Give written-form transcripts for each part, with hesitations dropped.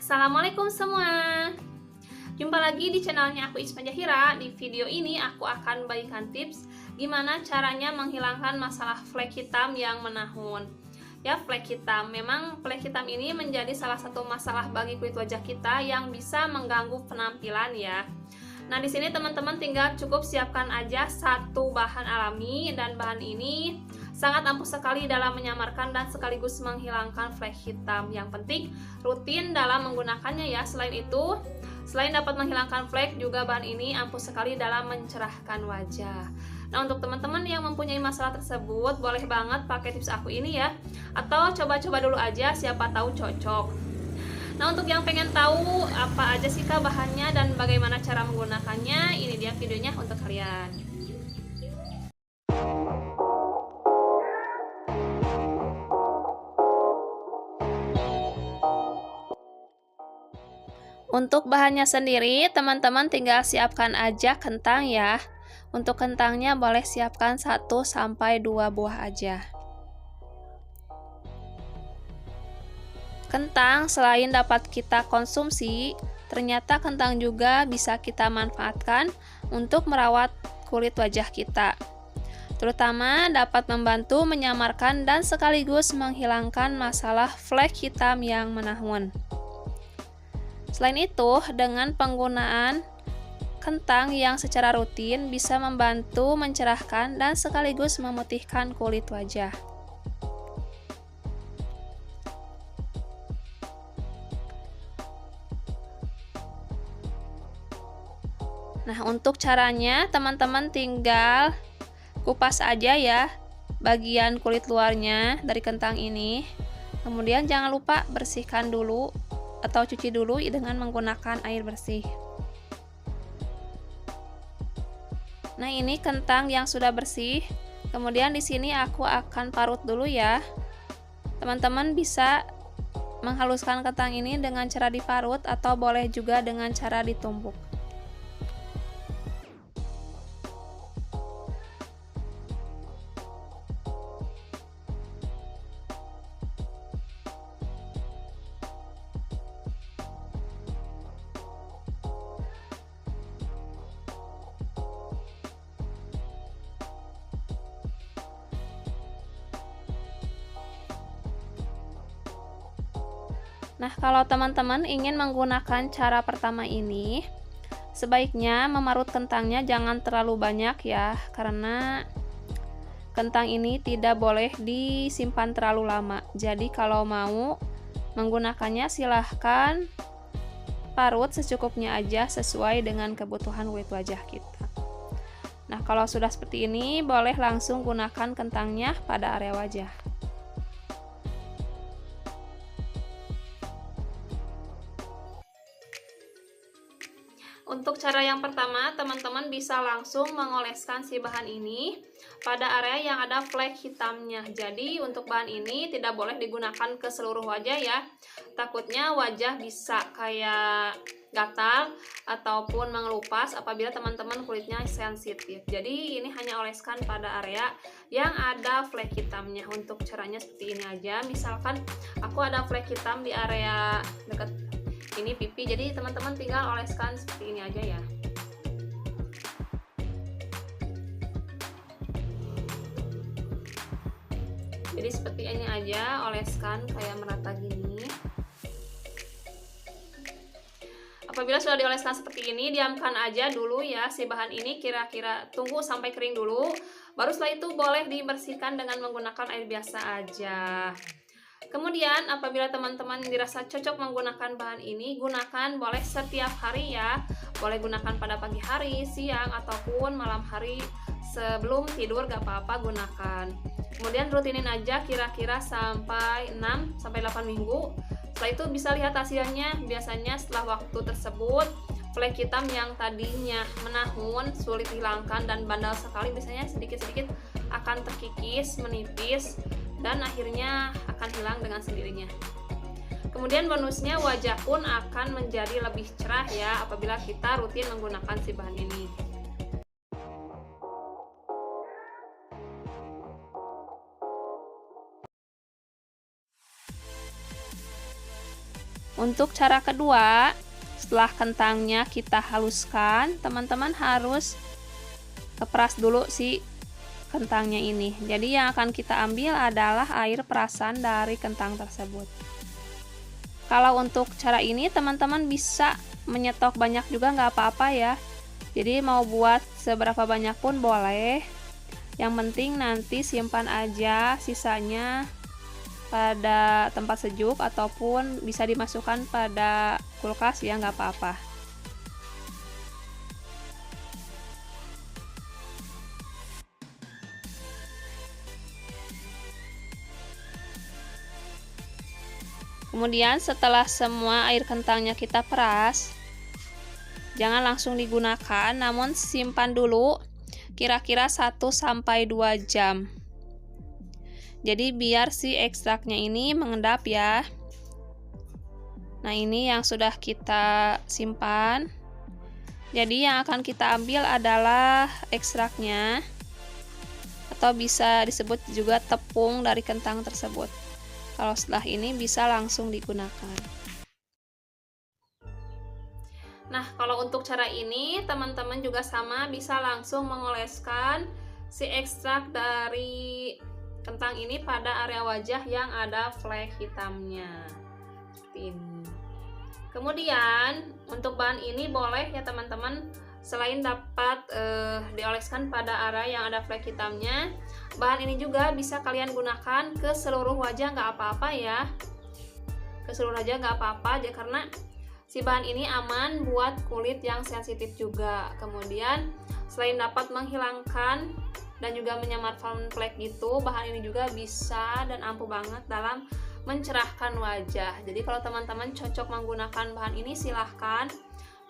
Assalamualaikum semua. Jumpa lagi di channelnya aku Isma Jahira. Di video ini aku akan bagikan tips gimana caranya menghilangkan masalah flek hitam yang menahun. Ya, flek hitam. Memang flek hitam ini menjadi salah satu masalah bagi kulit wajah kita yang bisa mengganggu penampilan ya. Nah, di sini teman-teman tinggal cukup siapkan aja satu bahan alami, dan bahan ini sangat ampuh sekali dalam menyamarkan dan sekaligus menghilangkan flek hitam. Yang penting rutin dalam menggunakannya ya. Selain itu, selain dapat menghilangkan flek, juga bahan ini ampuh sekali dalam mencerahkan wajah. Nah, untuk teman-teman yang mempunyai masalah tersebut, boleh banget pakai tips aku ini ya. Atau coba-coba dulu aja, siapa tahu cocok. Nah, untuk yang pengen tahu apa aja sih Kak bahannya dan bagaimana cara menggunakannya, ini dia videonya untuk kalian. Untuk bahannya sendiri, teman-teman tinggal siapkan aja kentang ya. Untuk kentangnya boleh siapkan 1-2 buah aja. Kentang selain dapat kita konsumsi, ternyata kentang juga bisa kita manfaatkan untuk merawat kulit wajah kita. Terutama dapat membantu menyamarkan dan sekaligus menghilangkan masalah flek hitam yang menahun. Selain itu, dengan penggunaan kentang yang secara rutin bisa membantu mencerahkan dan sekaligus memutihkan kulit wajah. Nah, untuk caranya teman-teman tinggal kupas aja ya bagian kulit luarnya dari kentang ini. Kemudian jangan lupa bersihkan dulu atau cuci dulu dengan menggunakan air bersih. Nah, ini kentang yang sudah bersih. Kemudian di sini aku akan parut dulu ya. Teman-teman bisa menghaluskan kentang ini dengan cara diparut atau boleh juga dengan cara ditumbuk. Nah, kalau teman-teman ingin menggunakan cara pertama ini, sebaiknya memarut kentangnya jangan terlalu banyak ya, karena kentang ini tidak boleh disimpan terlalu lama. Jadi kalau mau menggunakannya silahkan parut secukupnya aja sesuai dengan kebutuhan kulit wajah kita. Nah, kalau sudah seperti ini, boleh langsung gunakan kentangnya pada area wajah. Untuk cara yang pertama, teman-teman bisa langsung mengoleskan si bahan ini pada area yang ada flek hitamnya. Jadi untuk bahan ini tidak boleh digunakan ke seluruh wajah ya. Takutnya wajah bisa kayak gatal ataupun mengelupas apabila teman-teman kulitnya sensitif. Jadi ini hanya oleskan pada area yang ada flek hitamnya. Untuk caranya seperti ini aja. Misalkan aku ada flek hitam di area dekat ini pipi, jadi teman-teman tinggal oleskan seperti ini aja ya. Jadi seperti ini aja, oleskan kayak merata gini. Apabila sudah dioleskan seperti ini, diamkan aja dulu ya si bahan ini, kira-kira tunggu sampai kering dulu. Baru setelah itu boleh dibersihkan dengan menggunakan air biasa aja. Kemudian apabila teman-teman dirasa cocok menggunakan bahan ini, gunakan boleh setiap hari ya. Boleh gunakan pada pagi hari, siang, ataupun malam hari sebelum tidur, gak apa-apa gunakan. Kemudian rutinin aja kira-kira sampai 6-8 minggu. Setelah itu bisa lihat hasilnya. Biasanya setelah waktu tersebut, flek hitam yang tadinya menahun, sulit dihilangkan dan bandal sekali, biasanya sedikit-sedikit akan terkikis, menipis, dan akhirnya akan hilang dengan sendirinya. Kemudian bonusnya, wajah pun akan menjadi lebih cerah ya apabila kita rutin menggunakan si bahan ini. Untuk cara kedua, setelah kentangnya kita haluskan, teman-teman harus keperas dulu si kentangnya ini. Jadi yang akan kita ambil adalah air perasan dari kentang tersebut. Kalau untuk cara ini teman-teman bisa menyetok banyak juga nggak apa-apa ya. Jadi mau buat seberapa banyak pun boleh. Yang penting nanti simpan aja sisanya pada tempat sejuk ataupun bisa dimasukkan pada kulkas ya, nggak apa-apa. Kemudian setelah semua air kentangnya kita peras, jangan langsung digunakan, namun simpan dulu kira-kira 1-2 jam. Jadi biar si ekstraknya ini mengendap ya. Nah, ini yang sudah kita simpan. Jadi yang akan kita ambil adalah ekstraknya, atau bisa disebut juga tepung dari kentang tersebut. Kalau setelah ini bisa langsung digunakan. Nah, kalau untuk cara ini teman-teman juga sama, bisa langsung mengoleskan si ekstrak dari kentang ini pada area wajah yang ada flek hitamnya. Seperti ini. Kemudian untuk bahan ini boleh ya teman-teman, selain dapat dioleskan pada area yang ada flek hitamnya, bahan ini juga bisa kalian gunakan ke seluruh wajah, nggak apa-apa ya. Ke seluruh wajah nggak apa-apa aja, karena si bahan ini aman buat kulit yang sensitif juga. Kemudian selain dapat menghilangkan dan juga menyamarkan flek gitu, bahan ini juga bisa dan ampuh banget dalam mencerahkan wajah. Jadi kalau teman-teman cocok menggunakan bahan ini, silahkan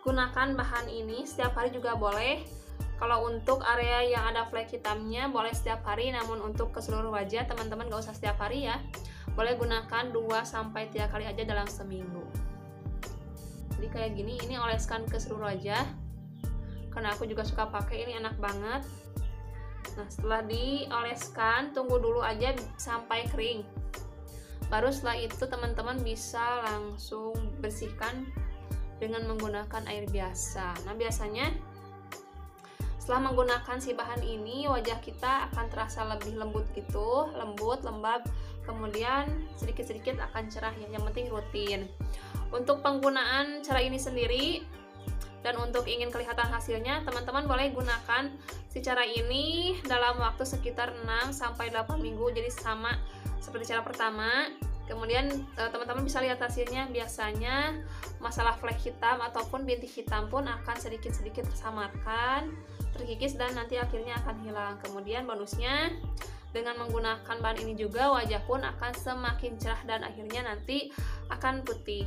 gunakan bahan ini setiap hari juga boleh. Kalau untuk area yang ada flek hitamnya boleh setiap hari, namun untuk ke seluruh wajah teman-teman gak usah setiap hari ya. Boleh gunakan 2-3 kali aja dalam seminggu. Jadi kayak gini, ini oleskan ke seluruh wajah. Karena aku juga suka pakai, ini enak banget. Nah, setelah dioleskan, tunggu dulu aja sampai kering. Baru setelah itu teman-teman bisa langsung bersihkan dengan menggunakan air biasa. Nah, biasanya setelah menggunakan si bahan ini, wajah kita akan terasa lebih lembut gitu, lembut, lembab. Kemudian sedikit-sedikit akan cerah ya, yang penting rutin. Untuk penggunaan cara ini sendiri dan untuk ingin kelihatan hasilnya, teman-teman boleh gunakan si cara ini dalam waktu sekitar 6-8 minggu, jadi sama seperti cara pertama. Kemudian teman-teman bisa lihat hasilnya. Biasanya masalah flek hitam ataupun bintik hitam pun akan sedikit-sedikit tersamarkan, terkikis, dan nanti akhirnya akan hilang. Kemudian bonusnya, dengan menggunakan bahan ini juga wajah pun akan semakin cerah dan akhirnya nanti akan putih.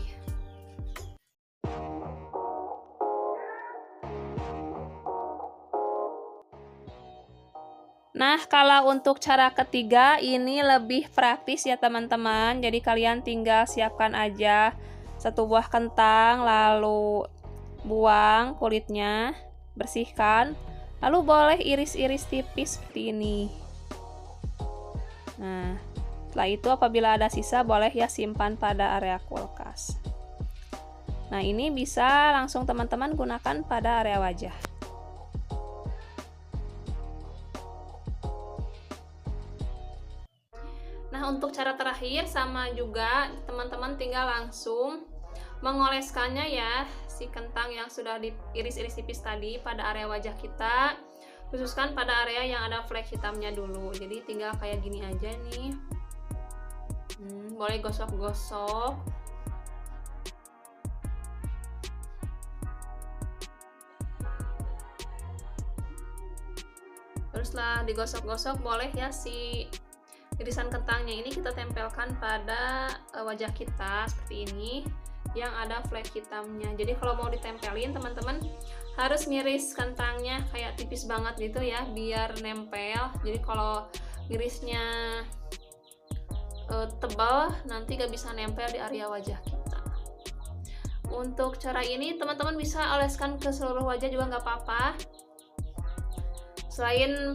Nah, kalau untuk cara ketiga ini lebih praktis ya teman-teman. Jadi kalian tinggal siapkan aja 1 buah kentang, lalu buang kulitnya, bersihkan, lalu boleh iris-iris tipis seperti ini. Nah, setelah itu apabila ada sisa boleh ya simpan pada area kulkas. Nah, ini bisa langsung teman-teman gunakan pada area wajah. Nah, untuk cara terakhir sama juga, teman-teman tinggal langsung mengoleskannya ya, si kentang yang sudah diiris-iris tipis tadi pada area wajah kita, khususkan pada area yang ada flek hitamnya dulu. Jadi tinggal kayak gini aja nih. Boleh gosok-gosok. Terus setelah digosok-gosok boleh ya si irisan kentangnya ini kita tempelkan pada wajah kita seperti ini yang ada flek hitamnya. Jadi kalau mau ditempelin teman-teman harus ngiris kentangnya kayak tipis banget gitu ya, biar nempel. Jadi kalau ngirisnya tebal nanti gak bisa nempel di area wajah kita. Untuk cara ini teman-teman bisa oleskan ke seluruh wajah juga nggak apa-apa, selain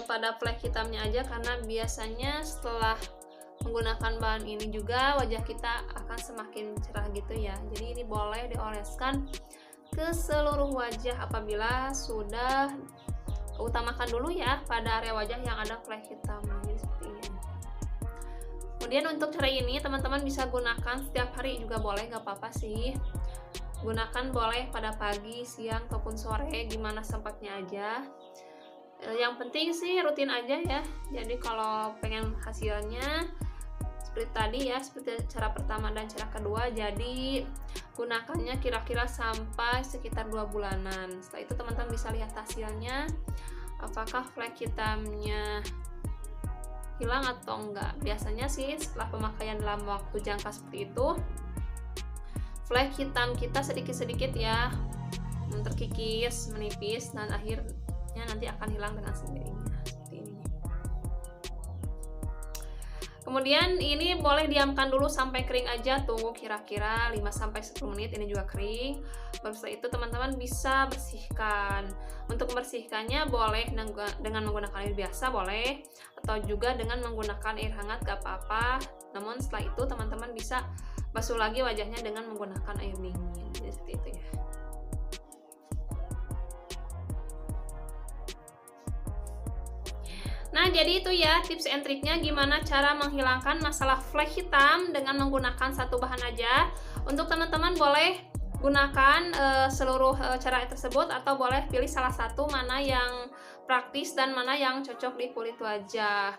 pada flek hitamnya aja, karena biasanya setelah menggunakan bahan ini juga wajah kita akan semakin cerah gitu ya. Jadi ini boleh dioleskan ke seluruh wajah apabila sudah utamakan dulu ya pada area wajah yang ada flek hitam. Jadi seperti ini. Kemudian untuk cara ini teman-teman bisa gunakan setiap hari juga boleh, nggak apa-apa sih. Gunakan boleh pada pagi, siang, ataupun sore, gimana sempatnya aja. Yang penting sih rutin aja ya. Jadi kalau pengen hasilnya seperti tadi ya, seperti cara pertama dan cara kedua, jadi gunakannya kira-kira sampai sekitar 2 bulanan. Setelah itu teman-teman bisa lihat hasilnya, apakah flek hitamnya hilang atau enggak. Biasanya sih setelah pemakaian dalam waktu jangka seperti itu, flek hitam kita sedikit-sedikit ya terkikis, menipis, dan akhirnya nanti akan hilang dengan sendirinya seperti ini. Kemudian ini boleh diamkan dulu sampai kering aja, tunggu kira-kira 5-10 menit, ini juga kering. Baru setelah itu teman-teman bisa bersihkan. Untuk membersihkannya boleh dengan menggunakan air biasa boleh, atau juga dengan menggunakan air hangat gak apa-apa. Namun setelah itu teman-teman bisa basuh lagi wajahnya dengan menggunakan air dingin. Jadi seperti itu ya. Nah, jadi itu ya tips and triknya gimana cara menghilangkan masalah flek hitam dengan menggunakan satu bahan aja. Untuk teman-teman boleh gunakan seluruh cara tersebut, atau boleh pilih salah satu mana yang praktis dan mana yang cocok di kulit wajah.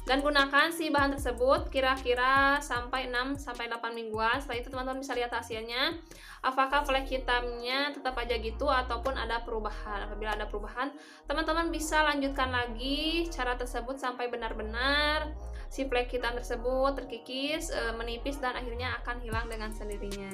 Dan gunakan si bahan tersebut kira-kira sampai 6-8 mingguan. Setelah itu teman-teman bisa lihat hasilnya, apakah flek hitamnya tetap aja gitu ataupun ada perubahan. Apabila ada perubahan, teman-teman bisa lanjutkan lagi cara tersebut sampai benar-benar si flek hitam tersebut terkikis, menipis, dan akhirnya akan hilang dengan sendirinya.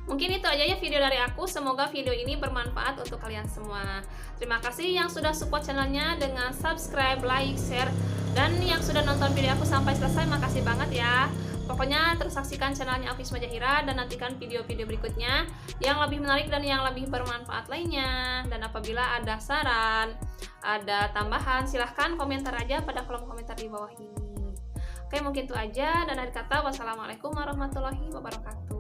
Mungkin itu aja ya video dari aku. Semoga video ini bermanfaat untuk kalian semua. Terima kasih yang sudah support channelnya dengan subscribe, like, share, dan yang sudah nonton video aku sampai selesai, makasih banget ya. Pokoknya terus saksikan channelnya Aku Isma Zahira dan nantikan video-video berikutnya yang lebih menarik dan yang lebih bermanfaat lainnya. Dan apabila ada saran, ada tambahan, silahkan komentar aja pada kolom komentar di bawah ini. Oke, mungkin itu aja, dan akhir kata wassalamualaikum warahmatullahi wabarakatuh.